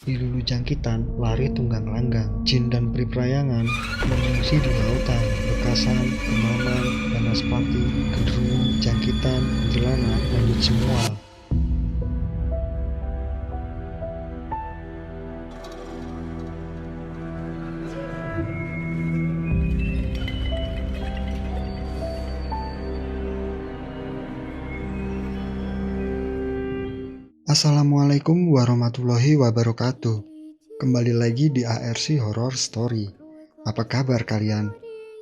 Di Lulu Jangkitan lari tunggang langgang, jin dan peri prayangan mengungsi di lautan, Bekasan, Kemaman, Banaspati, Genderuwo, Jangkitan, Kuntilanak, lanjut semua. Assalamualaikum warahmatullahi wabarakatuh. Kembali lagi di ARC Horror Story. Apa kabar kalian?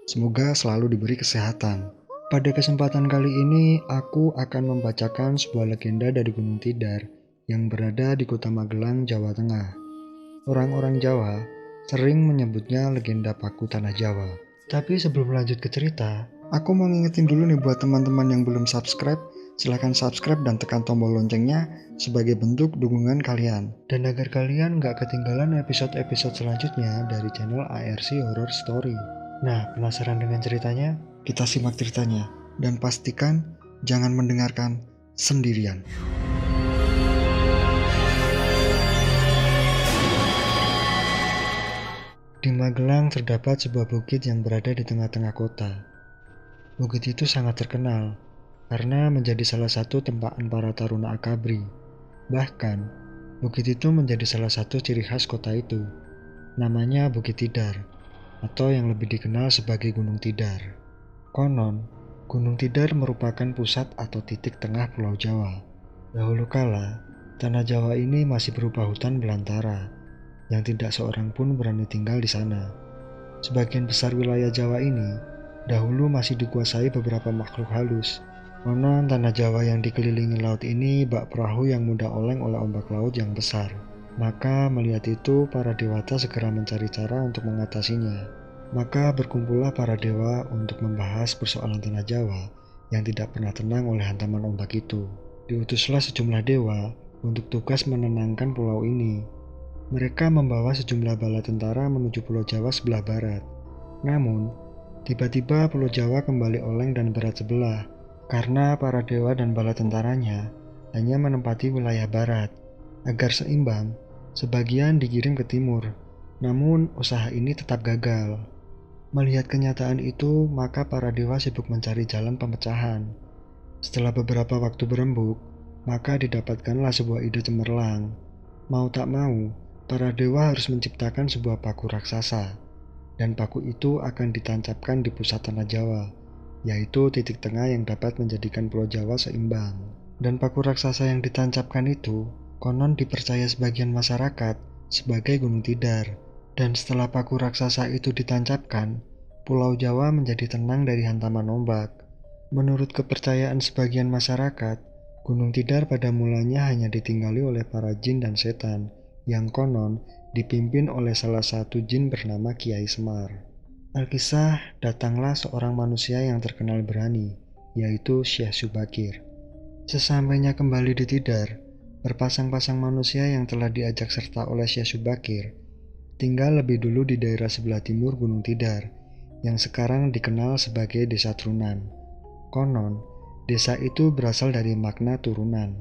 Semoga selalu diberi kesehatan. Pada kesempatan kali ini, aku akan membacakan sebuah legenda dari Gunung Tidar yang berada di Kota Magelang, Jawa Tengah. Orang-orang Jawa sering menyebutnya legenda Paku Tanah Jawa. Tapi sebelum lanjut ke cerita, aku mau ngingetin dulu nih buat teman-teman yang belum subscribe, silahkan subscribe dan tekan tombol loncengnya sebagai bentuk dukungan kalian. Dan agar kalian gak ketinggalan episode-episode selanjutnya dari channel ARC Horror Story. Nah, penasaran dengan ceritanya? Kita simak ceritanya. Dan pastikan jangan mendengarkan sendirian. Di Magelang terdapat sebuah bukit yang berada di tengah-tengah kota. Bukit itu sangat terkenal karena menjadi salah satu tempaan para taruna akabri. Bahkan, bukit itu menjadi salah satu ciri khas kota itu. Namanya Bukit Tidar, atau yang lebih dikenal sebagai Gunung Tidar. Konon, Gunung Tidar merupakan pusat atau titik tengah Pulau Jawa. Dahulu kala, tanah Jawa ini masih berupa hutan belantara, yang tidak seorang pun berani tinggal di sana. Sebagian besar wilayah Jawa ini dahulu masih dikuasai beberapa makhluk halus. Konon tanah Jawa yang dikelilingi laut ini bak perahu yang mudah oleng oleh ombak laut yang besar. Maka melihat itu para dewata segera mencari cara untuk mengatasinya. Maka berkumpullah para dewa untuk membahas persoalan tanah Jawa yang tidak pernah tenang oleh hantaman ombak itu. Diutuslah sejumlah dewa untuk tugas menenangkan pulau ini. Mereka membawa sejumlah bala tentara menuju Pulau Jawa sebelah barat. Namun, tiba-tiba Pulau Jawa kembali oleng dan berat sebelah, karena para dewa dan bala tentaranya hanya menempati wilayah barat. Agar seimbang, sebagian dikirim ke timur, namun usaha ini tetap gagal. Melihat kenyataan itu, maka para dewa sibuk mencari jalan pemecahan. Setelah beberapa waktu berembuk, maka didapatkanlah sebuah ide cemerlang. Mau tak mau, para dewa harus menciptakan sebuah paku raksasa, dan paku itu akan ditancapkan di pusat tanah Jawa, yaitu titik tengah yang dapat menjadikan Pulau Jawa seimbang. Dan paku raksasa yang ditancapkan itu, konon dipercaya sebagian masyarakat sebagai Gunung Tidar, dan setelah paku raksasa itu ditancapkan, Pulau Jawa menjadi tenang dari hantaman ombak. Menurut kepercayaan sebagian masyarakat, Gunung Tidar pada mulanya hanya ditinggali oleh para jin dan setan, yang konon dipimpin oleh salah satu jin bernama Kiai Semar. Alkisah, datanglah seorang manusia yang terkenal berani, yaitu Syekh Subakir. Sesampainya kembali di Tidar, berpasang-pasang manusia yang telah diajak serta oleh Syekh Subakir tinggal lebih dulu di daerah sebelah timur Gunung Tidar, yang sekarang dikenal sebagai Desa Trunan. Konon, desa itu berasal dari makna turunan.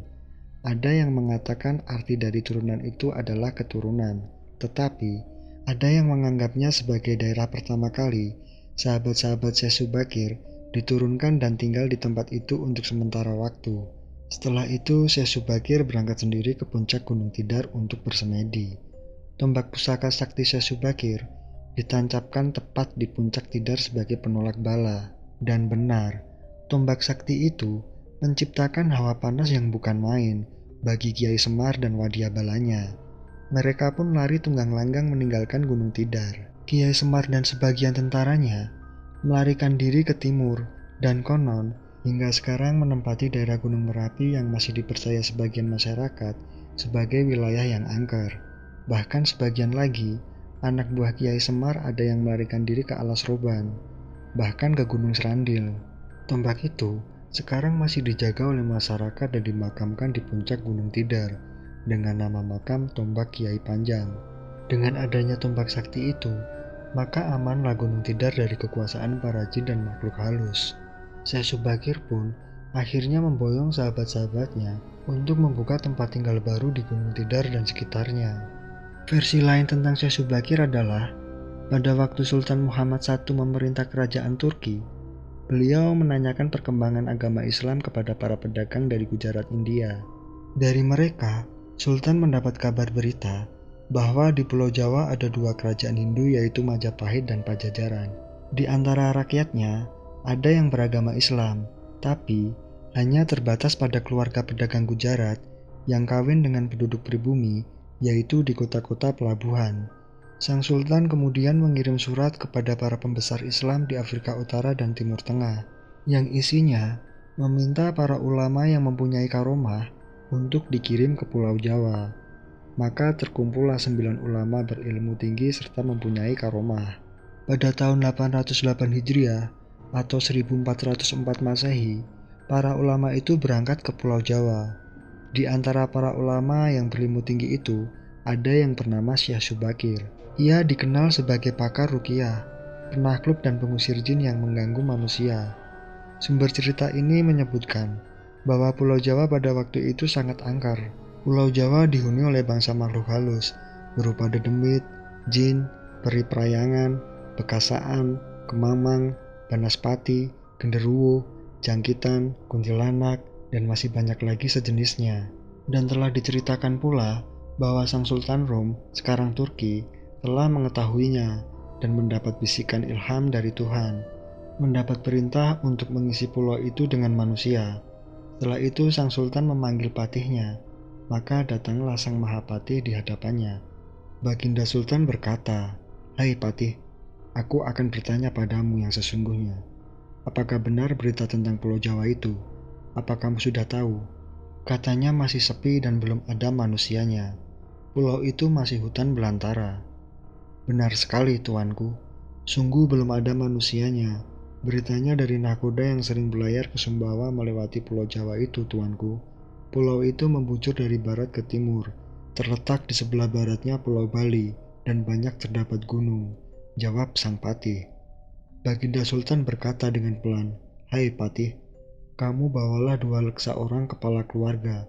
Ada yang mengatakan arti dari turunan itu adalah keturunan, tetapi ada yang menganggapnya sebagai daerah pertama kali sahabat-sahabat Syekh Subakir diturunkan dan tinggal di tempat itu untuk sementara waktu. Setelah itu Syekh Subakir berangkat sendiri ke puncak Gunung Tidar untuk bersemedi. Tombak pusaka sakti Syekh Subakir ditancapkan tepat di puncak Tidar sebagai penolak bala. Dan benar, tombak sakti itu menciptakan hawa panas yang bukan main bagi Kiai Semar dan Wadia Balanya. Mereka pun lari tunggang langgang meninggalkan Gunung Tidar. Kiai Semar dan sebagian tentaranya melarikan diri ke timur, dan konon hingga sekarang menempati daerah Gunung Merapi yang masih dipercaya sebagian masyarakat sebagai wilayah yang angker. Bahkan sebagian lagi, anak buah Kiai Semar ada yang melarikan diri ke Alas Roban, bahkan ke Gunung Serandil. Tombak itu sekarang masih dijaga oleh masyarakat dan dimakamkan di puncak Gunung Tidar dengan nama makam Tombak Kiai Panjang. Dengan adanya tombak sakti itu, maka amanlah Gunung Tidar dari kekuasaan para jin dan makhluk halus. Syekh Subakir pun akhirnya memboyong sahabat-sahabatnya untuk membuka tempat tinggal baru di Gunung Tidar dan sekitarnya. Versi lain tentang Syekh Subakir adalah, pada waktu Sultan Muhammad I memerintah kerajaan Turki, beliau menanyakan perkembangan agama Islam kepada para pedagang dari Gujarat, India. Dari mereka, Sultan mendapat kabar berita bahwa di Pulau Jawa ada dua kerajaan Hindu, yaitu Majapahit dan Pajajaran. Di antara rakyatnya, ada yang beragama Islam, tapi hanya terbatas pada keluarga pedagang Gujarat yang kawin dengan penduduk pribumi, yaitu di kota-kota pelabuhan. Sang Sultan kemudian mengirim surat kepada para pembesar Islam di Afrika Utara dan Timur Tengah, yang isinya meminta para ulama yang mempunyai karomah untuk dikirim ke Pulau Jawa. Maka terkumpullah 9 ulama berilmu tinggi serta mempunyai karomah. Pada tahun 808 Hijriah atau 1404 Masehi, para ulama itu berangkat ke Pulau Jawa. Di antara para ulama yang berilmu tinggi itu, ada yang bernama Syekh Subakir. Ia dikenal sebagai pakar ruqyah, penakluk dan pengusir jin yang mengganggu manusia. Sumber cerita ini menyebutkan bahwa Pulau Jawa pada waktu itu sangat angker. Pulau Jawa dihuni oleh bangsa makhluk halus, berupa dedemit, jin, peri perayangan, bekasaan, kemamang, banaspati, genderuwo, jangkitan, kuntilanak, dan masih banyak lagi sejenisnya. Dan telah diceritakan pula bahwa Sang Sultan Rom, sekarang Turki, telah mengetahuinya dan mendapat bisikan ilham dari Tuhan, mendapat perintah untuk mengisi pulau itu dengan manusia. Setelah itu Sang Sultan memanggil patihnya, maka datanglah Sang Mahapatih di hadapannya. Baginda Sultan berkata, "Hai Patih, aku akan bertanya padamu yang sesungguhnya. Apakah benar berita tentang Pulau Jawa itu? Apa kamu sudah tahu? Katanya masih sepi dan belum ada manusianya. Pulau itu masih hutan belantara." "Benar sekali, tuanku. Sungguh belum ada manusianya. Beritanya dari nahkoda yang sering berlayar ke Sumbawa melewati Pulau Jawa itu, tuanku. Pulau itu membujur dari barat ke timur. Terletak di sebelah baratnya Pulau Bali, dan banyak terdapat gunung," jawab sang patih. Baginda Sultan berkata dengan pelan, "Hai patih, kamu bawalah 2 leksa orang kepala keluarga.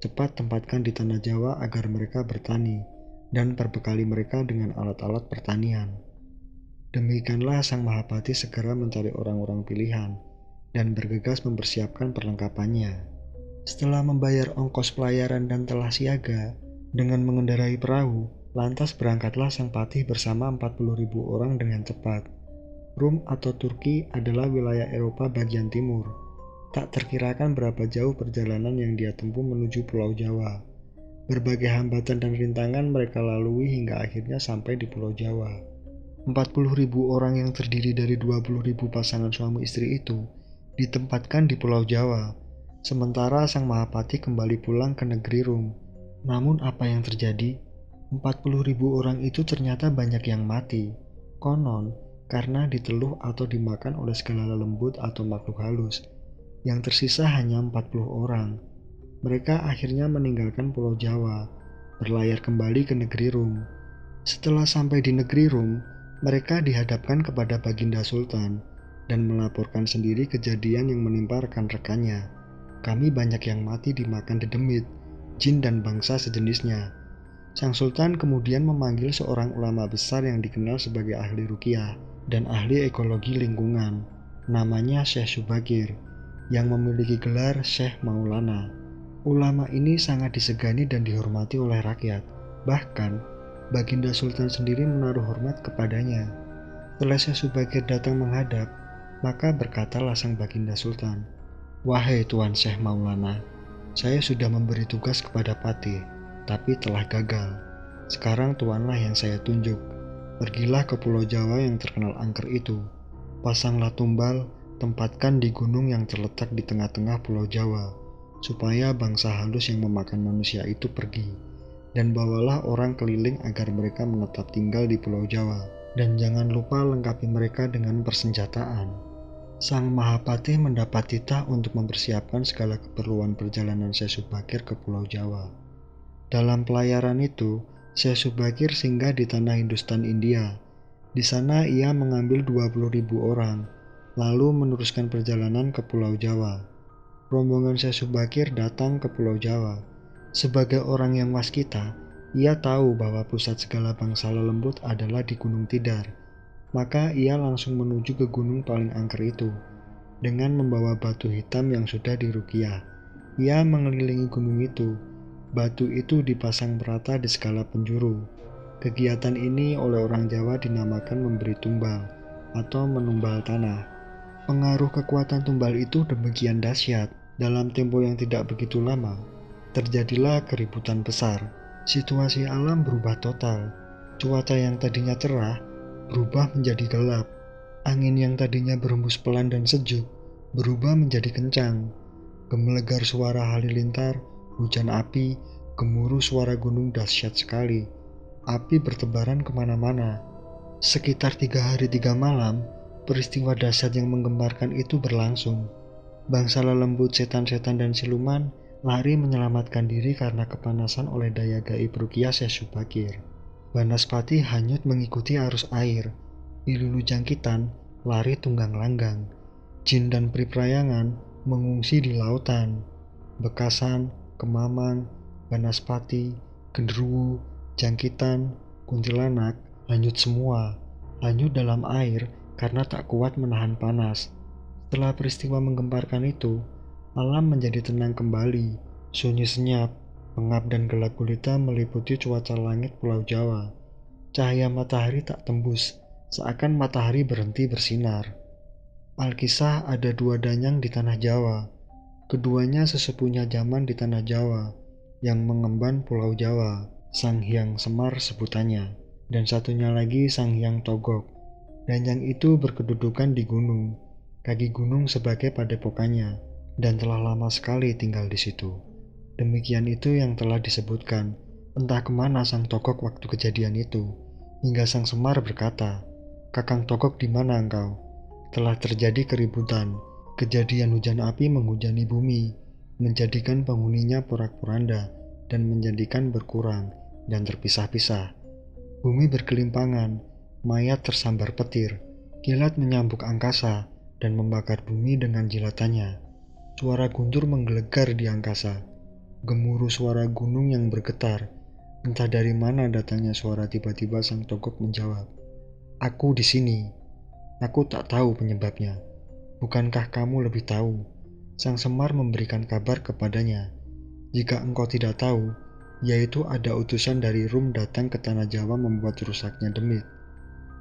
Cepat tempatkan di tanah Jawa agar mereka bertani, dan perbekali mereka dengan alat-alat pertanian." Demikianlah Sang Mahapati segera mencari orang-orang pilihan dan bergegas mempersiapkan perlengkapannya. Setelah membayar ongkos pelayaran dan telah siaga dengan mengendarai perahu, lantas berangkatlah Sang Patih bersama 40.000 orang dengan cepat. Rum atau Turki adalah wilayah Eropa bagian timur. Tak terkirakan berapa jauh perjalanan yang dia tempuh menuju Pulau Jawa. Berbagai hambatan dan rintangan mereka lalui hingga akhirnya sampai di Pulau Jawa. 40.000 orang yang terdiri dari 20.000 pasangan suami istri itu ditempatkan di Pulau Jawa, sementara Sang Mahapati kembali pulang ke negeri Rum. Namun apa yang terjadi? 40.000 orang itu ternyata banyak yang mati. Konon, karena diteluh atau dimakan oleh segala lembut atau makhluk halus. Yang tersisa hanya 40 orang. Mereka akhirnya meninggalkan Pulau Jawa, berlayar kembali ke negeri Rum. Setelah sampai di negeri Rum, mereka dihadapkan kepada Baginda Sultan dan melaporkan sendiri kejadian yang menimpa rekan-rekannya. "Kami banyak yang mati dimakan dedemit, jin dan bangsa sejenisnya." Sang Sultan kemudian memanggil seorang ulama besar yang dikenal sebagai ahli ruqyah dan ahli ekologi lingkungan, namanya Syekh Subakir, yang memiliki gelar Syekh Maulana. Ulama ini sangat disegani dan dihormati oleh rakyat. Bahkan, Baginda Sultan sendiri menaruh hormat kepadanya. Setelah Syekh Subakir datang menghadap, maka berkatalah sang Baginda Sultan, "Wahai Tuan Syekh Maulana, saya sudah memberi tugas kepada Patih, tapi telah gagal. Sekarang tuanlah yang saya tunjuk. Pergilah ke Pulau Jawa yang terkenal angker itu. Pasanglah tumbal, tempatkan di gunung yang terletak di tengah-tengah Pulau Jawa, supaya bangsa halus yang memakan manusia itu pergi. Dan bawalah orang keliling agar mereka menetap tinggal di Pulau Jawa. Dan jangan lupa lengkapi mereka dengan persenjataan." Sang Mahapatih mendapat titah untuk mempersiapkan segala keperluan perjalanan Syekh Subakir ke Pulau Jawa. Dalam pelayaran itu, Syekh Subakir singgah di tanah Hindustan India. Di sana ia mengambil 20.000 orang, lalu meneruskan perjalanan ke Pulau Jawa. Rombongan Syekh Subakir datang ke Pulau Jawa. Sebagai orang yang waskita, Ia tahu bahwa pusat segala bangsa lelembut adalah di Gunung Tidar, maka ia langsung menuju ke gunung paling angker itu. Dengan membawa batu hitam yang sudah diruqyah, ia mengelilingi gunung itu. Batu itu dipasang merata di segala penjuru. Kegiatan ini oleh orang Jawa dinamakan memberi tumbal atau menumbal tanah. Pengaruh kekuatan tumbal itu demikian dahsyat, dalam tempo yang tidak begitu lama, terjadilah keributan besar. Situasi alam berubah total. Cuaca yang tadinya cerah berubah menjadi gelap. Angin yang tadinya berhembus pelan dan sejuk berubah menjadi kencang. Gemelegar suara halilintar, hujan api, gemuruh suara gunung dahsyat sekali. Api bertebaran kemana-mana. Sekitar 3 hari 3 malam, peristiwa dahsyat yang menggemparkan itu berlangsung. Bangsa lelembut, setan-setan dan siluman lari menyelamatkan diri karena kepanasan oleh daya gaib ruqyah Syekh Subakir. Banaspati hanyut mengikuti arus air. Ilulu jangkitan lari tunggang langgang. Jin dan priprayangan mengungsi di lautan. Bekasan, Kemamang, Banaspati, Genderuwo, Jangkitan, Kuntilanak hanyut semua. Hanyut dalam air karena tak kuat menahan panas. Setelah peristiwa menggemparkan itu, alam menjadi tenang kembali. Sunyi senyap, pengap dan gelap gulita meliputi cuaca langit Pulau Jawa. Cahaya matahari tak tembus, seakan matahari berhenti bersinar. Alkisah ada 2 danyang di tanah Jawa. Keduanya sesepunya zaman di tanah Jawa, yang mengemban Pulau Jawa, Sang Hyang Semar sebutannya, dan satunya lagi Sang Hyang Togog. Danyang itu berkedudukan di gunung, kaki gunung sebagai padepokannya, dan telah lama sekali tinggal di situ. Demikian itu yang telah disebutkan. Entah kemana Sang Togog waktu kejadian itu, hingga Sang Semar berkata, "Kakang Togog, di mana engkau?" Telah terjadi keributan. Kejadian hujan api menghujani bumi, menjadikan penghuninya porak-poranda dan menjadikan berkurang dan terpisah-pisah. Bumi berkelimpangan, mayat tersambar petir, kilat menyambuk angkasa dan membakar bumi dengan jilatannya. Suara guntur menggelegar di angkasa, gemuruh suara gunung yang bergetar. Entah dari mana datangnya suara, tiba-tiba Sang Togog menjawab, "Aku di sini. Aku tak tahu penyebabnya. Bukankah kamu lebih tahu?" Sang Semar memberikan kabar kepadanya, "Jika engkau tidak tahu, yaitu ada utusan dari Rum datang ke tanah Jawa membuat rusaknya demit.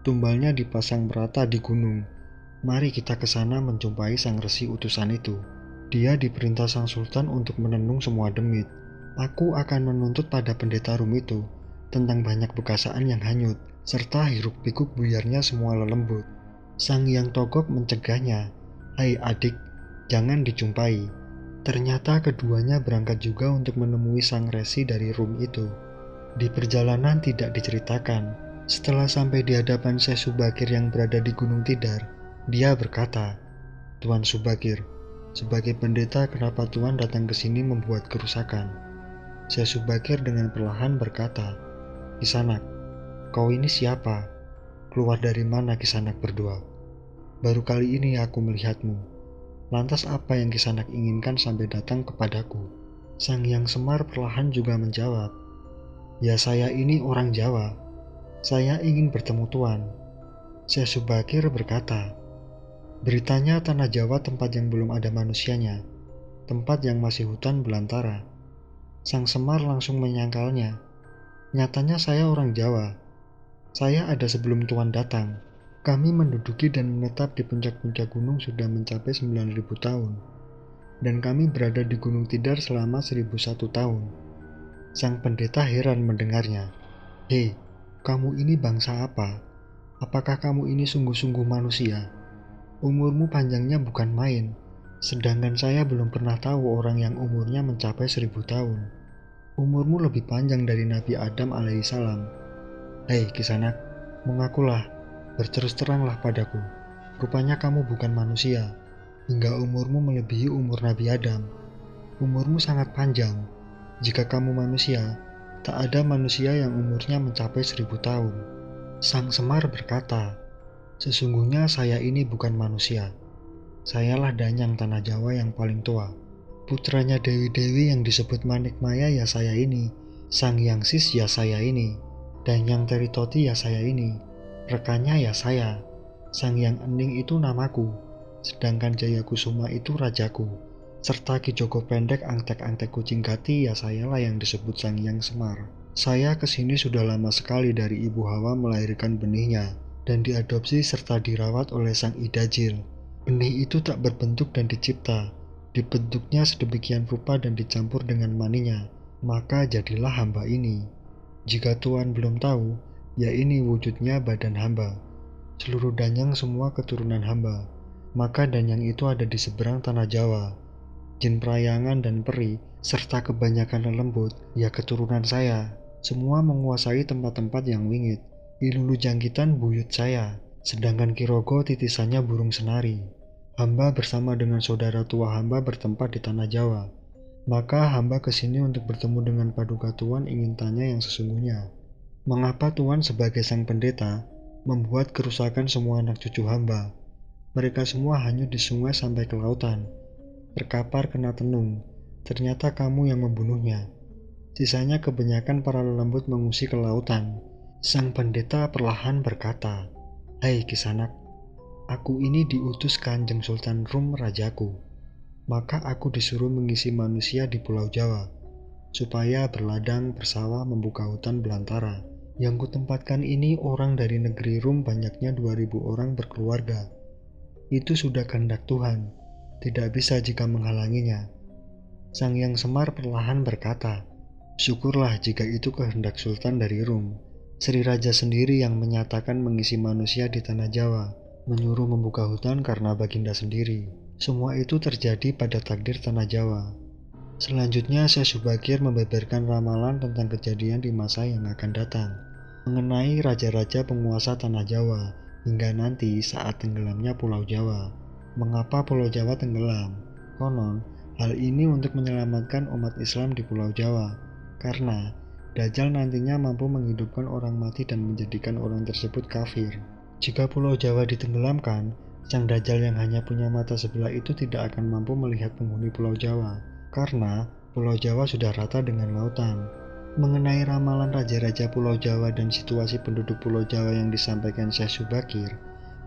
Tumbalnya dipasang merata di gunung. Mari kita ke sana menjumpai sang resi utusan itu. Dia diperintah sang sultan untuk menenung semua demit. Aku akan menuntut pada pendeta Rum itu tentang banyak bekasaan yang hanyut, serta hiruk-pikuk buyarnya semua lelembut." Sang Hyang Togog mencegahnya, "Hai adik, jangan dijumpai." Ternyata keduanya berangkat juga untuk menemui sang resi dari Rum itu. Di perjalanan tidak diceritakan, setelah sampai di hadapan Syekh Subakir yang berada di Gunung Tidar, dia berkata, "Tuan Subakir, sebagai pendeta kenapa Tuan datang ke sini membuat kerusakan?" Syekh Subakir dengan perlahan berkata, "Kisanak, kau ini siapa? Keluar dari mana Kisanak berdua? Baru kali ini aku melihatmu. Lantas apa yang Kisanak inginkan sampai datang kepadaku?" Sang Hyang Semar perlahan juga menjawab, "Ya, saya ini orang Jawa. Saya ingin bertemu Tuan." Syekh Subakir berkata, "Beritanya tanah Jawa tempat yang belum ada manusianya, tempat yang masih hutan belantara." Sang Semar langsung menyangkalnya, "Nyatanya saya orang Jawa. Saya ada sebelum Tuan datang. Kami menduduki dan menetap di puncak-puncak gunung sudah mencapai 9.000 tahun, dan kami berada di Gunung Tidar selama 1.001 tahun." Sang pendeta heran mendengarnya. "Hei, kamu ini bangsa apa? Apakah kamu ini sungguh-sungguh manusia? Umurmu panjangnya bukan main, sedangkan saya belum pernah tahu orang yang umurnya mencapai 1.000 tahun. Umurmu lebih panjang dari Nabi Adam alaihissalam. Hei Kisanak, mengakulah, berterus teranglah padaku. Rupanya kamu bukan manusia, hingga umurmu melebihi umur Nabi Adam. Umurmu sangat panjang. Jika kamu manusia, tak ada manusia yang umurnya mencapai 1.000 tahun." Sang Semar berkata, "Sesungguhnya saya ini bukan manusia. Sayalah danyang tanah Jawa yang paling tua. Putranya Dewi-Dewi yang disebut Manikmaya ya saya ini. Sang Yang Sis ya saya ini, dan Yang Teritoti ya saya ini, rekannya ya saya. Sang Yang Ening itu namaku, sedangkan Jayakusuma itu rajaku, serta Ki Joko Pendek angtek-angtek kucing gati ya sayalah yang disebut Sang Yang Semar. Saya kesini sudah lama sekali dari Ibu Hawa melahirkan benihnya, dan diadopsi serta dirawat oleh Sang Idajil. Benih itu tak berbentuk dan dicipta, dibentuknya sedemikian rupa dan dicampur dengan maninya, maka jadilah hamba ini. Jika Tuan belum tahu, ya ini wujudnya badan hamba. Seluruh danyang semua keturunan hamba, maka danyang itu ada di seberang tanah Jawa. Jin perayangan dan peri, serta kebanyakan lelembut, ya keturunan saya. Semua menguasai tempat-tempat yang wingit. Ilulu jangkitan buyut saya, sedangkan Kirogo titisannya burung senari. Hamba bersama dengan saudara tua hamba bertempat di tanah Jawa. Maka hamba kesini untuk bertemu dengan Paduka Tuan ingin tanya yang sesungguhnya. Mengapa Tuan sebagai sang pendeta membuat kerusakan semua anak cucu hamba? Mereka semua hanyut di sungai sampai ke lautan. Terkapar kena tenung, ternyata kamu yang membunuhnya. Sisanya kebanyakan para lelembut mengungsi ke lautan. Sang pendeta perlahan berkata, "Hai Kisanak, aku ini diutus Kanjeng Sultan Rum rajaku. Maka aku disuruh mengisi manusia di Pulau Jawa, supaya berladang, bersawah, membuka hutan belantara. Yang kutempatkan ini orang dari negeri Rum banyaknya 2000 orang berkeluarga. Itu sudah kehendak Tuhan, tidak bisa jika menghalanginya." Sang Yang Semar perlahan berkata, "Syukurlah jika itu kehendak Sultan dari Rum. Sri Raja sendiri yang menyatakan mengisi manusia di tanah Jawa, menyuruh membuka hutan karena baginda sendiri. Semua itu terjadi pada takdir tanah Jawa." Selanjutnya Syekh Subakir membeberkan ramalan tentang kejadian di masa yang akan datang, mengenai raja-raja penguasa tanah Jawa, hingga nanti saat tenggelamnya Pulau Jawa. Mengapa Pulau Jawa tenggelam? Konon, hal ini untuk menyelamatkan umat Islam di Pulau Jawa, karena Dajjal nantinya mampu menghidupkan orang mati dan menjadikan orang tersebut kafir. Jika Pulau Jawa ditenggelamkan, sang Dajjal yang hanya punya mata sebelah itu tidak akan mampu melihat penghuni Pulau Jawa, karena Pulau Jawa sudah rata dengan lautan. Mengenai ramalan raja-raja Pulau Jawa dan situasi penduduk Pulau Jawa yang disampaikan Syekh Subakir,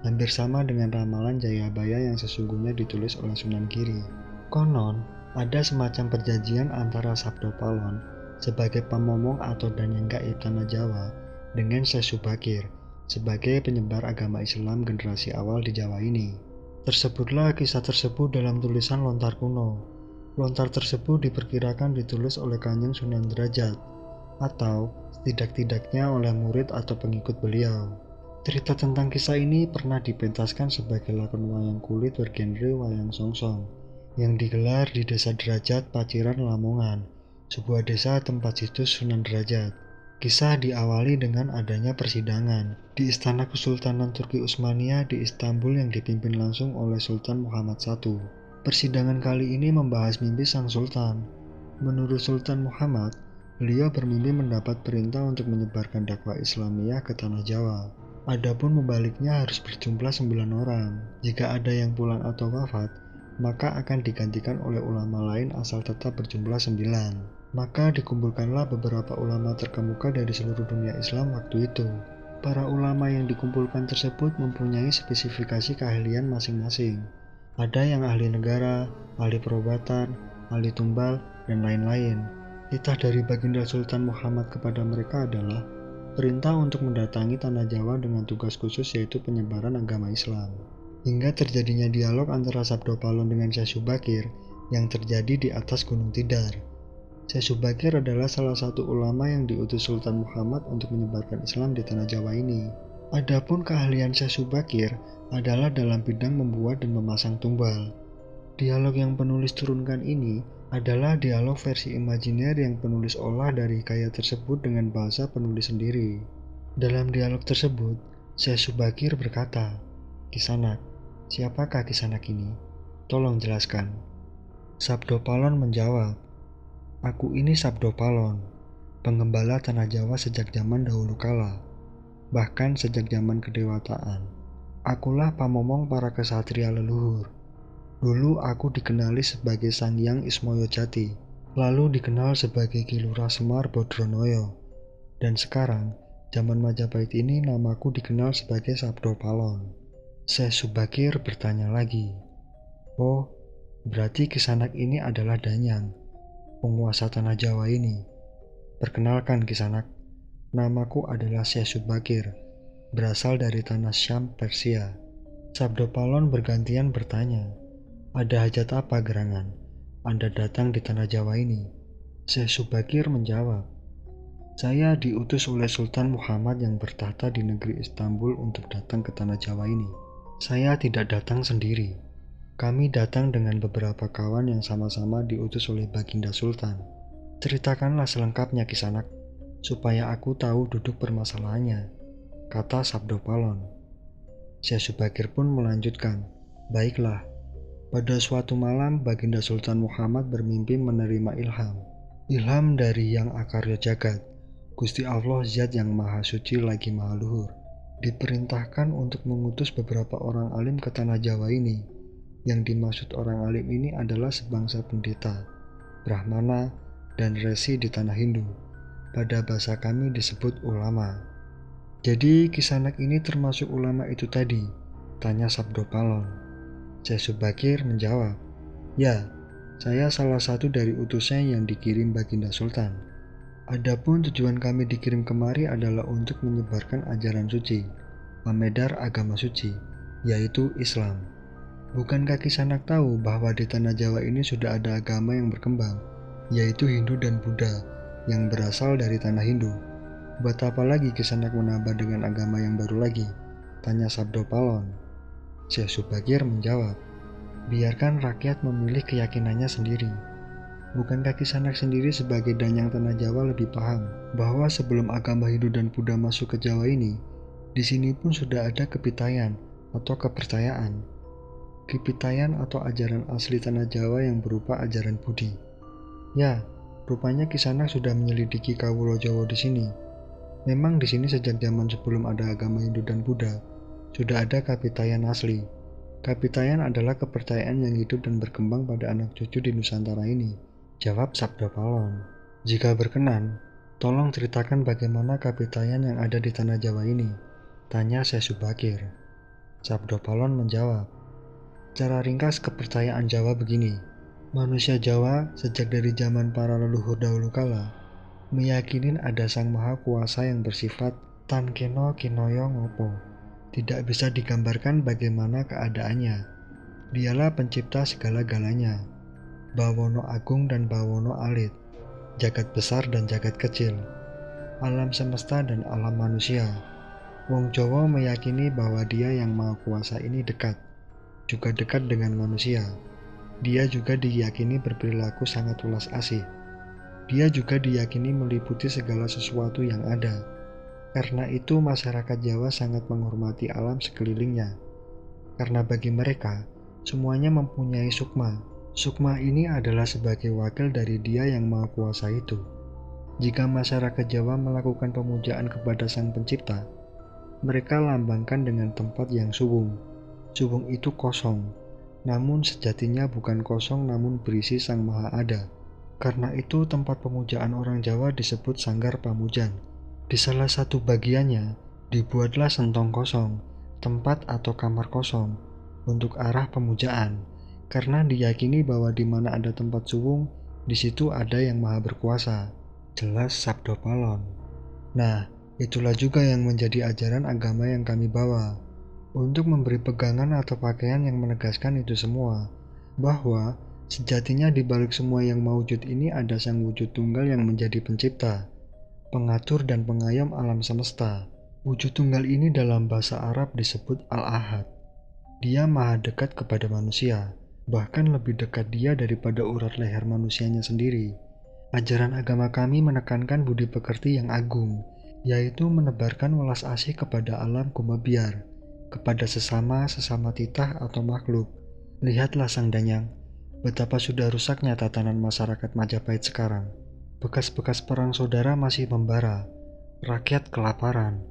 hampir sama dengan ramalan Jayabaya yang sesungguhnya ditulis oleh Sunan Giri. Konon, ada semacam perjanjian antara Sabdo Palon sebagai pamomong atau danyang gaib tanah Jawa dengan Syekh Subakir sebagai penyebar agama Islam generasi awal di Jawa ini. Tersebutlah kisah tersebut dalam tulisan Lontar Kuno. Lontar tersebut diperkirakan ditulis oleh Kanjeng Sunan Derajat, atau setidak-tidaknya oleh murid atau pengikut beliau. Cerita tentang kisah ini pernah dipentaskan sebagai lakon wayang kulit bergenre wayang songsong, yang digelar di Desa Derajat, Paciran, Lamongan, sebuah desa tempat situs Sunan Derajat. Kisah diawali dengan adanya persidangan di Istana Kesultanan Turki Utsmaniyah di Istanbul yang dipimpin langsung oleh Sultan Muhammad I. Persidangan kali ini membahas mimpi sang sultan. Menurut Sultan Muhammad, beliau bermimpi mendapat perintah untuk menyebarkan dakwah Islamiyah ke tanah Jawa. Adapun membaliknya harus berjumlah 9 orang. Jika ada yang pulang atau wafat, maka akan digantikan oleh ulama lain asal tetap berjumlah 9. Maka dikumpulkanlah beberapa ulama terkemuka dari seluruh dunia Islam waktu itu. Para ulama yang dikumpulkan tersebut mempunyai spesifikasi keahlian masing-masing. Ada yang ahli negara, ahli perobatan, ahli tumbal, dan lain-lain. Titah dari baginda Sultan Muhammad kepada mereka adalah perintah untuk mendatangi tanah Jawa dengan tugas khusus yaitu penyebaran agama Islam. Hingga terjadinya dialog antara Sabdo Palon dengan Syekh Subakir yang terjadi di atas Gunung Tidar. Syekh Subakir adalah salah satu ulama yang diutus Sultan Muhammad untuk menyebarkan Islam di tanah Jawa ini. Adapun keahlian Syekh Subakir adalah dalam bidang membuat dan memasang tumbal. Dialog yang penulis turunkan ini adalah dialog versi imajiner yang penulis olah dari hikayat tersebut dengan bahasa penulis sendiri. Dalam dialog tersebut, Syekh Subakir berkata, "Kisanak, siapakah Kisanak ini? Tolong jelaskan." Sabdo Palon menjawab, "Aku ini Sabdo Palon, pengembala tanah Jawa sejak zaman dahulu kala, bahkan sejak zaman kedewataan. Akulah pamomong para kesatria leluhur. Dulu aku dikenali sebagai Sang Hyang Ismoyo Jati. lalu dikenal sebagai Ki Lurah Semar Bodronoyo, dan sekarang zaman Majapahit ini namaku dikenal sebagai Sabdo Palon. Syekh Subakir bertanya lagi, "Oh, berarti Kisanak ini adalah Danyang, penguasa tanah Jawa ini." "Perkenalkan Kisanak, namaku adalah Syekh Subakir, berasal dari tanah Syam, Persia." Sabdo Palon bergantian bertanya, "Ada hajat apa gerangan Anda datang di tanah Jawa ini?" Syekh Subakir menjawab, "Saya diutus oleh Sultan Muhammad yang bertahta di negeri Istanbul untuk datang ke tanah Jawa ini. Saya tidak datang sendiri. Kami datang dengan beberapa kawan yang sama-sama diutus oleh Baginda Sultan. Ceritakanlah selengkapnya Kisanak, supaya aku tahu duduk permasalahannya," kata Sabdo Palon. Syekh Subakir pun melanjutkan, "Baiklah, pada suatu malam Baginda Sultan Muhammad bermimpi menerima ilham. Ilham dari Yang Akarya Jagat, Gusti Allah Zat yang Maha Suci lagi Maha Luhur. Diperintahkan untuk mengutus beberapa orang alim ke tanah Jawa ini. Yang dimaksud orang alim ini adalah sebangsa pendeta, brahmana, dan resi di tanah Hindu. Pada bahasa kami disebut ulama." "Jadi Kisanak ini termasuk ulama itu tadi?" tanya Sabdo Palon. Syekh Subakir menjawab, "Ya, saya salah satu dari utusnya yang dikirim Baginda Sultan. Adapun tujuan kami dikirim kemari adalah untuk menyebarkan ajaran suci, pemedar agama suci, yaitu Islam. Bukankah Kisanak tahu bahwa di tanah Jawa ini sudah ada agama yang berkembang, yaitu Hindu dan Buddha, yang berasal dari tanah Hindu? Buat apa lagi Kisanak menambah dengan agama yang baru lagi?" tanya Sabdo Palon. Syekh Subakir menjawab, "Biarkan rakyat memilih keyakinannya sendiri. Bukankah Kisanak sendiri sebagai Danyang tanah Jawa lebih paham bahwa sebelum agama Hindu dan Buddha masuk ke Jawa ini, di sini pun sudah ada kepitayan atau kepercayaan. Kepitayan atau ajaran asli tanah Jawa yang berupa ajaran Budi. Ya, rupanya Kisanak sudah menyelidiki Kawulo Jawa di sini. Memang di sini sejak zaman sebelum ada agama Hindu dan Buddha, sudah ada kapitayan asli. Kapitayan adalah kepercayaan yang hidup dan berkembang pada anak cucu di Nusantara ini," jawab Sabdo Palon. "Jika berkenan, tolong ceritakan bagaimana kapitayan yang ada di tanah Jawa ini," tanya Syekh Subakir. Sabdo Palon menjawab, "Cara ringkas kepercayaan Jawa begini. Manusia Jawa sejak dari zaman para leluhur dahulu kala meyakini ada Sang Maha Kuasa yang bersifat Tan Keno Kinoyo Ngopo. Tidak bisa digambarkan bagaimana keadaannya. Dialah pencipta segala-galanya. Bawono Agung dan Bawono Alit, jagat besar dan jagat kecil, alam semesta dan alam manusia. Wong Jawa meyakini bahwa Dia yang Maha Kuasa ini dekat, juga dekat dengan manusia. Dia juga diyakini berperilaku sangat ulas asih. Dia juga diyakini meliputi segala sesuatu yang ada. Karena itu masyarakat Jawa sangat menghormati alam sekelilingnya. Karena bagi mereka, semuanya mempunyai sukma. Sukma ini adalah sebagai wakil dari Dia yang Maha Kuasa itu. Jika masyarakat Jawa melakukan pemujaan kepada Sang Pencipta, mereka lambangkan dengan tempat yang subung. Subung itu kosong, namun sejatinya bukan kosong namun berisi Sang Maha Ada. Karena itu tempat pemujaan orang Jawa disebut Sanggar Pamujan. Di salah satu bagiannya dibuatlah sentong kosong, tempat atau kamar kosong, untuk arah pemujaan. Karena diyakini bahwa di mana ada tempat subung, di situ ada yang maha berkuasa. Jelas Sabdo Palon. Nah, itulah juga yang menjadi ajaran agama yang kami bawa. Untuk memberi pegangan atau pakaian yang menegaskan itu semua, bahwa sejatinya di balik semua yang maujud ini ada Sang Wujud Tunggal yang menjadi pencipta, pengatur dan pengayom alam semesta. Wujud Tunggal ini dalam bahasa Arab disebut Al-Ahad. Dia maha dekat kepada manusia, bahkan lebih dekat Dia daripada urat leher manusianya sendiri. Ajaran agama kami menekankan budi pekerti yang agung, yaitu menebarkan welas asih kepada alam gumebyar, kepada sesama titah atau makhluk. Lihatlah Sang Danyang, betapa sudah rusaknya tatanan masyarakat Majapahit sekarang. Bekas-bekas perang saudara masih membara, rakyat kelaparan,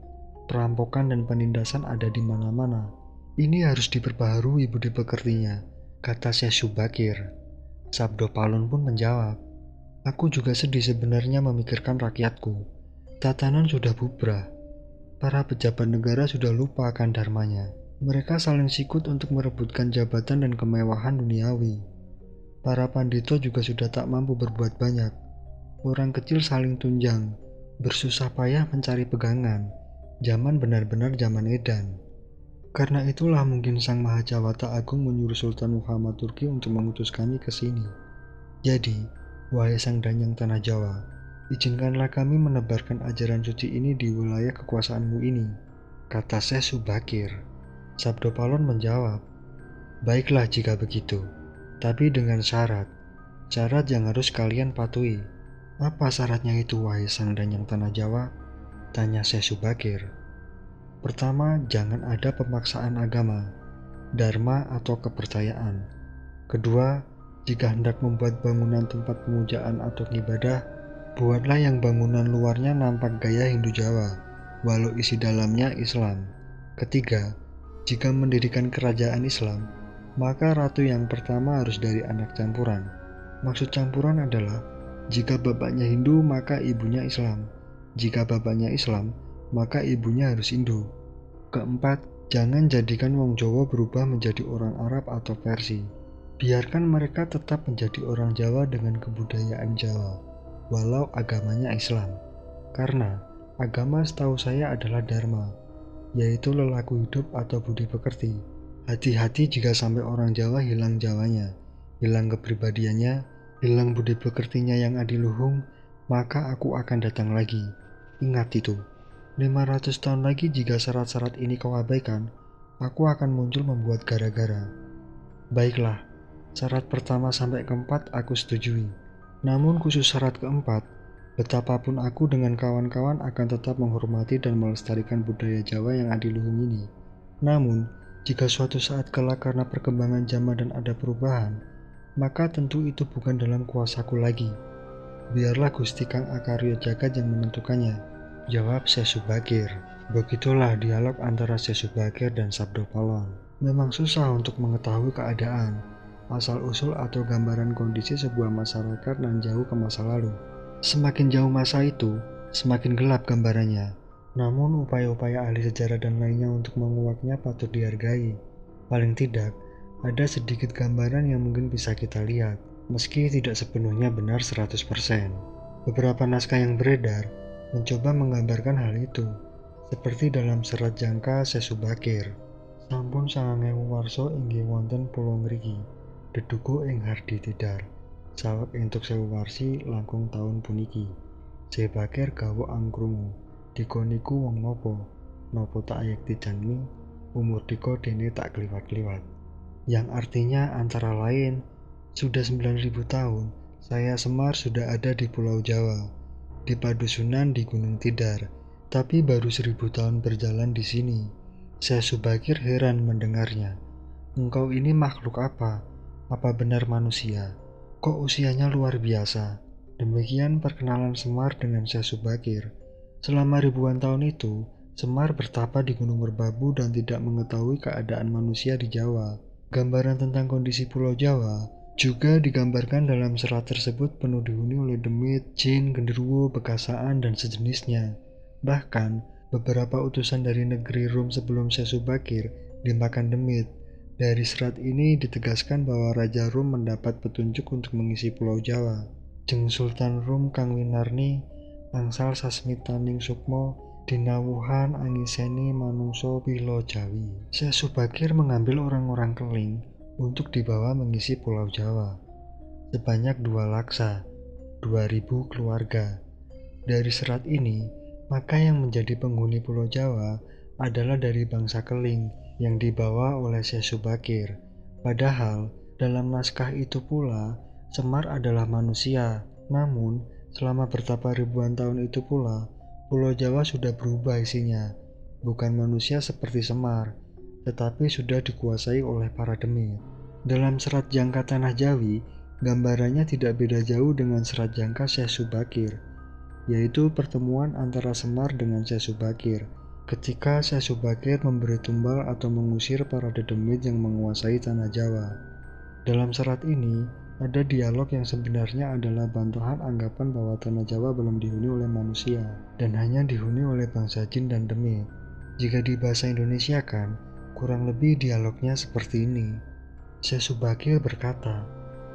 perampokan dan penindasan ada di mana-mana. Ini harus diperbaharui budi pekertinya, kata Syekh Subakir. Sabdo Palon pun menjawab, Aku juga sedih sebenarnya memikirkan rakyatku. Tatanan sudah bubrah. Para pejabat negara sudah lupa akan dharmanya. Mereka saling sikut untuk merebutkan jabatan dan kemewahan duniawi. Para pandito juga sudah tak mampu berbuat banyak. Orang kecil saling tunjang, bersusah payah mencari pegangan. Zaman benar-benar zaman edan. Karena itulah mungkin Sang Mahajawata Agung menyuruh Sultan Muhammad Turki untuk mengutus kami ke sini. Jadi, wahai Sang Danyang Tanah Jawa, izinkanlah kami menebarkan ajaran suci ini di wilayah kekuasaanmu ini, kata Syekh Subakir. Sabdo Palon menjawab, baiklah jika begitu, tapi dengan syarat yang harus kalian patuhi. Apa syaratnya itu, wahai Sang Danyang Tanah Jawa? Tanya Syekh Subakir. Pertama, jangan ada pemaksaan agama, dharma atau kepercayaan. Kedua, jika hendak membuat bangunan tempat pemujaan atau ibadah, buatlah yang bangunan luarnya nampak gaya Hindu Jawa, walau isi dalamnya Islam. Ketiga, jika mendirikan kerajaan Islam, maka ratu yang pertama harus dari anak campuran. Maksud campuran adalah, jika bapaknya Hindu maka ibunya Islam. Jika bapaknya Islam, maka ibunya harus Hindu. Keempat, jangan jadikan wong Jawa berubah menjadi orang Arab atau Persia. Biarkan mereka tetap menjadi orang Jawa dengan kebudayaan Jawa, walau agamanya Islam. Karena agama setahu saya adalah dharma, yaitu lelaku hidup atau budi pekerti. Hati-hati jika sampai orang Jawa hilang Jawanya, hilang kepribadiannya, hilang budi pekertinya yang adiluhung, maka aku akan datang lagi. Ingat itu. 500 tahun lagi jika syarat-syarat ini kau abaikan, aku akan muncul membuat gara-gara. Baiklah, syarat pertama sampai keempat aku setujui. Namun khusus syarat keempat, betapapun aku dengan kawan-kawan akan tetap menghormati dan melestarikan budaya Jawa yang adiluhung ini. Namun, jika suatu saat kelak karena perkembangan zaman dan ada perubahan, maka tentu itu bukan dalam kuasaku lagi. Biarlah Gusti Kang Akarya Jagat yang menentukannya, jawab Syekh Subakir. Begitulah dialog antara Syekh Subakir dan Sabdo Palon. Memang susah untuk mengetahui keadaan, asal-usul atau gambaran kondisi sebuah masyarakat nan jauh ke masa lalu. Semakin jauh masa itu, semakin gelap gambarannya. Namun upaya-upaya ahli sejarah dan lainnya untuk menguaknya patut dihargai. Paling tidak, ada sedikit gambaran yang mungkin bisa kita lihat, meski tidak sepenuhnya benar 100%. Beberapa naskah yang beredar mencoba menggambarkan hal itu, seperti dalam serat jangka Syekh Subakir. Sampun 9.000 warsa inggih wonten pulo ngriki, deduku ing hardi tidar. Saweg entuk 1000 warsi langkung taun puniki. Syekh Bakir gawok angkrungu, dika niku wong nopo tak ayek dijanmi, umur dika dene tak kliwat-kliwat. Yang artinya antara lain, sudah 9.000 tahun, saya Semar sudah ada di Pulau Jawa, di padusunan di Gunung Tidar, tapi baru 1000 tahun berjalan di sini. Syekh Subakir heran mendengarnya. Engkau ini makhluk apa? Apa benar manusia? Kok usianya luar biasa? Demikian perkenalan Semar dengan Syekh Subakir. Selama ribuan tahun itu, Semar bertapa di Gunung Merbabu dan tidak mengetahui keadaan manusia di Jawa. Gambaran tentang kondisi Pulau Jawa juga digambarkan dalam serat tersebut penuh dihuni oleh demit, jin, genderuwo, bekasaan, dan sejenisnya. Bahkan, beberapa utusan dari negeri Rum sebelum Syekh Subakir dimakan demit. Dari serat ini ditegaskan bahwa Raja Rum mendapat petunjuk untuk mengisi Pulau Jawa. Jeng Sultan Rum Kang Winarni, angsal sasmitaning sukmo, dinawuhan angiseni manungso pilo Jawi. Syekh Subakir mengambil orang-orang keling untuk dibawa mengisi Pulau Jawa. Sebanyak 2 laksa, 2000 keluarga. Dari serat ini, maka yang menjadi penghuni Pulau Jawa adalah dari bangsa keling yang dibawa oleh Syekh Subakir. Padahal, dalam naskah itu pula, Semar adalah manusia. Namun, selama bertapa ribuan tahun itu pula, Pulau Jawa sudah berubah isinya. Bukan manusia seperti Semar, tetapi sudah dikuasai oleh para demit. Dalam serat jangka Tanah Jawi, gambarannya tidak beda jauh dengan serat jangka Syekh Subakir, yaitu pertemuan antara Semar dengan Syekh Subakir. Ketika Syekh Subakir memberi tumbal atau mengusir para dedemit yang menguasai Tanah Jawa. Dalam serat ini, Ada dialog yang sebenarnya adalah bantahan anggapan bahwa tanah Jawa belum dihuni oleh manusia dan hanya dihuni oleh bangsa jin dan demit. Jika dibahasa Indonesia kan, kurang lebih dialognya seperti ini. Syekh Subakir berkata,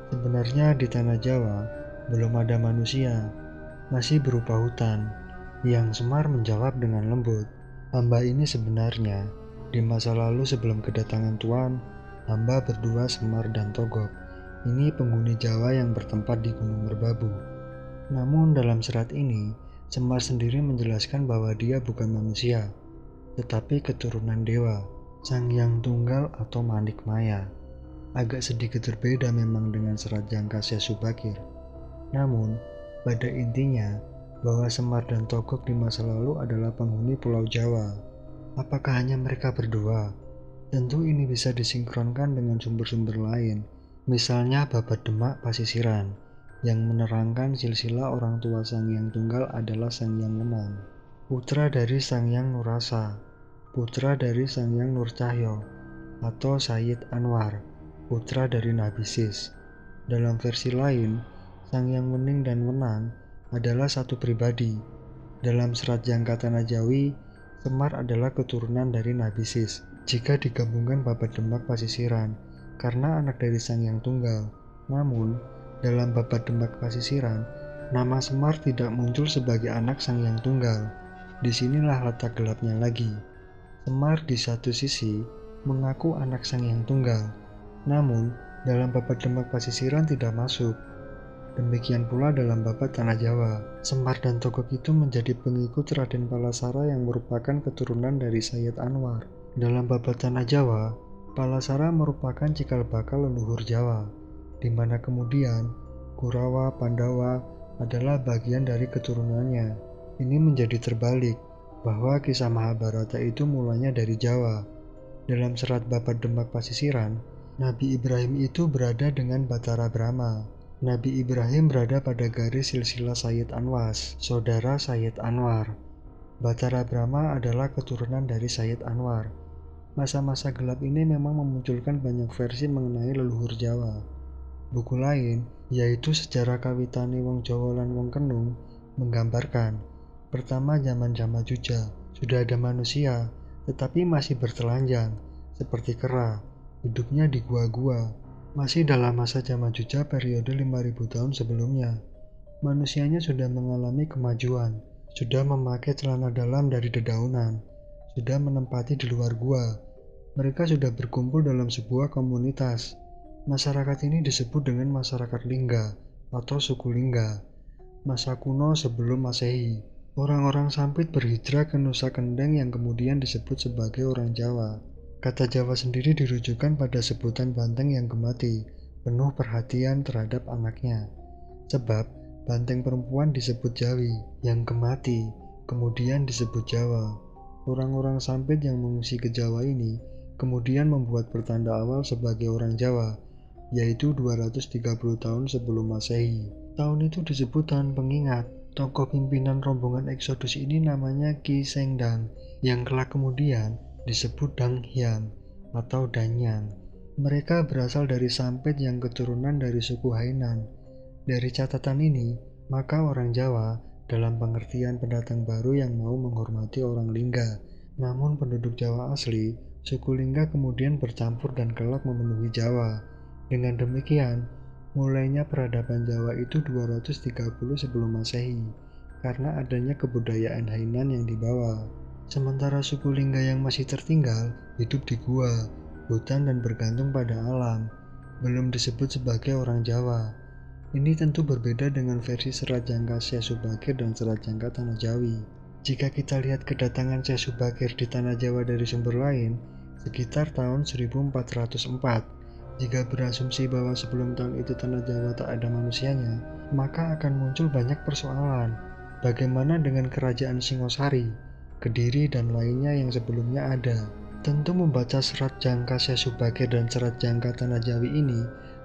sebenarnya di tanah Jawa belum ada manusia, masih berupa hutan. Yang Semar menjawab dengan lembut, hamba ini sebenarnya di masa lalu sebelum kedatangan Tuan, hamba berdua Semar dan Togog. Ini penghuni Jawa yang bertempat di Gunung Merbabu. Namun dalam serat ini, Semar sendiri menjelaskan bahwa dia bukan manusia, tetapi keturunan dewa, Sang Hyang Tunggal atau Manik Maya. Agak sedikit berbeda memang dengan serat jangka Syekh Subakir. Namun, pada intinya, bahwa Semar dan Togog di masa lalu adalah penghuni Pulau Jawa. Apakah hanya mereka berdua? Tentu ini bisa disinkronkan dengan sumber-sumber lain, misalnya Babat Demak Pasisiran, yang menerangkan silsilah orang tua Sang Hyang Tunggal adalah Sang Hyang Lemong, putra dari Sang Hyang Nurasa, putra dari Sang Hyang Nurcahyo, atau Sayyid Anwar, putra dari Nabi Sis. Dalam versi lain, Sang Hyang Wening dan Wenang adalah satu pribadi. Dalam serat jangka Tanah Jawi, Semar adalah keturunan dari Nabi Sis jika digabungkan Babat Demak Pasisiran karena anak dari Sang Hyang Tunggal. Namun, dalam Babat Demak Pasisiran, nama Semar tidak muncul sebagai anak Sang Hyang Tunggal. Disinilah letak gelapnya lagi. Semar di satu sisi mengaku anak Sang Hyang Tunggal, namun dalam Babat Demak Pasisiran tidak masuk. Demikian pula dalam Babat Tanah Jawa, Semar dan Togog itu menjadi pengikut Raden Palasara yang merupakan keturunan dari Sayyid Anwar. Dalam Babat Tanah Jawa, Palasara merupakan cikal bakal leluhur Jawa, di mana kemudian Kurawa, Pandawa adalah bagian dari keturunannya. Ini menjadi terbalik, bahwa kisah Mahabharata itu mulanya dari Jawa. Dalam serat Babat Demak Pasisiran, Nabi Ibrahim itu berada dengan Batara Brahma. Nabi Ibrahim berada pada garis silsilah Sayyid Anwas, saudara Sayyid Anwar. Batara Brahma adalah keturunan dari Sayyid Anwar. Masa-masa gelap ini memang memunculkan banyak versi mengenai leluhur Jawa. Buku lain, yaitu Sejarah Kawitane Wong Jawa lan Wong Kenung, menggambarkan pertama zaman Jamajuja sudah ada manusia, tetapi masih bertelanjang, seperti kera, hidupnya di gua-gua. Masih dalam masa Jamajuja periode 5000 tahun sebelumnya, manusianya sudah mengalami kemajuan, sudah memakai celana dalam dari dedaunan, sudah menempati di luar gua. Mereka sudah berkumpul dalam sebuah komunitas. Masyarakat ini disebut dengan masyarakat Lingga atau suku Lingga. Masa kuno sebelum Masehi, orang-orang Sampit berhijrah ke Nusa Kendeng yang kemudian disebut sebagai orang Jawa. Kata Jawa sendiri dirujukan pada sebutan banteng yang gemati, penuh perhatian terhadap anaknya. Sebab banteng perempuan disebut Jawi, yang gemati, kemudian disebut Jawa. Orang-orang Sampit yang mengungsi ke Jawa ini kemudian membuat pertanda awal sebagai orang Jawa, yaitu 230 tahun sebelum Masehi. Tahun itu disebut tahun pengingat. Tokoh pimpinan rombongan Eksodus ini namanya Ki Sengdang, yang kelak kemudian disebut Dang Hyang atau Danyang. Mereka berasal dari Sampit yang keturunan dari suku Hainan. Dari catatan ini, maka orang Jawa dalam pengertian pendatang baru yang mau menghormati orang Lingga. Namun penduduk Jawa asli, suku Lingga kemudian bercampur dan kelak memenuhi Jawa. Dengan demikian, mulainya peradaban Jawa itu 230 sebelum Masehi, karena adanya kebudayaan Hainan yang dibawa. Sementara suku Lingga yang masih tertinggal hidup di gua, hutan dan bergantung pada alam, belum disebut sebagai orang Jawa. Ini tentu berbeda dengan versi serat jangka Syekh Subakir dan serat jangka Tanah Jawi. Jika kita lihat kedatangan Syekh Subakir di Tanah Jawa dari sumber lain, sekitar tahun 1404, jika berasumsi bahwa sebelum tahun itu Tanah Jawa tak ada manusianya, maka akan muncul banyak persoalan. Bagaimana dengan kerajaan Singosari, Kediri, dan lainnya yang sebelumnya ada? Tentu membaca serat jangka Syekh Subakir dan serat jangka Tanah Jawi ini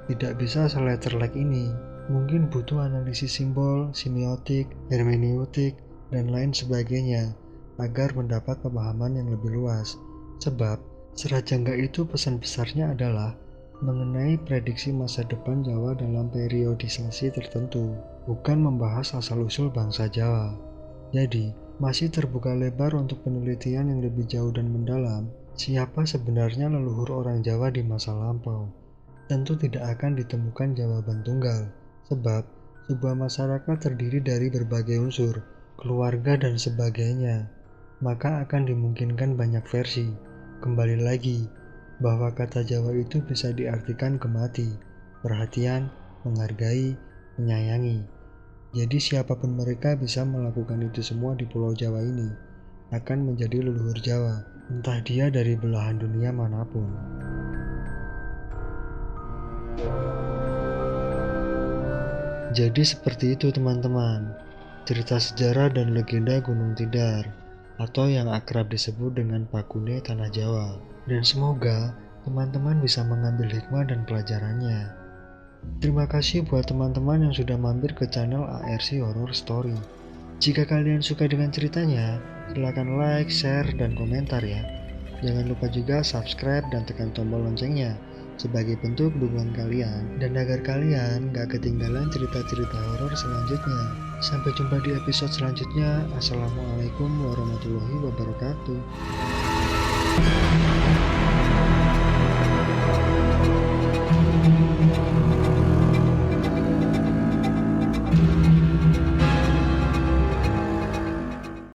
tidak bisa seletter-like ini. Mungkin butuh analisis simbol, semiotik, hermeneutik, dan lain sebagainya agar mendapat pemahaman yang lebih luas. Sebab serat jangka itu pesan besarnya adalah mengenai prediksi masa depan Jawa dalam periodisasi tertentu, bukan membahas asal-usul bangsa Jawa. Jadi, masih terbuka lebar untuk penelitian yang lebih jauh dan mendalam, siapa sebenarnya leluhur orang Jawa di masa lampau. Tentu tidak akan ditemukan jawaban tunggal, sebab sebuah masyarakat terdiri dari berbagai unsur, keluarga dan sebagainya, maka akan dimungkinkan banyak versi. Kembali lagi, bahwa kata Jawa itu bisa diartikan gemati, perhatian, menghargai, menyayangi. Jadi siapapun mereka bisa melakukan itu semua di Pulau Jawa ini, akan menjadi leluhur Jawa, entah dia dari belahan dunia manapun. Jadi seperti itu teman-teman, cerita sejarah dan legenda Gunung Tidar, atau yang akrab disebut dengan Pakune Tanah Jawa. Dan semoga teman-teman bisa mengambil hikmah dan pelajarannya. Terima kasih buat teman-teman yang sudah mampir ke channel ARC Horror Story. Jika kalian suka dengan ceritanya, silakan like, share, dan komentar ya. Jangan lupa juga subscribe dan tekan tombol loncengnya sebagai bentuk dukungan kalian dan agar kalian gak ketinggalan cerita-cerita horor selanjutnya. Sampai jumpa di episode selanjutnya. Assalamualaikum warahmatullahi wabarakatuh.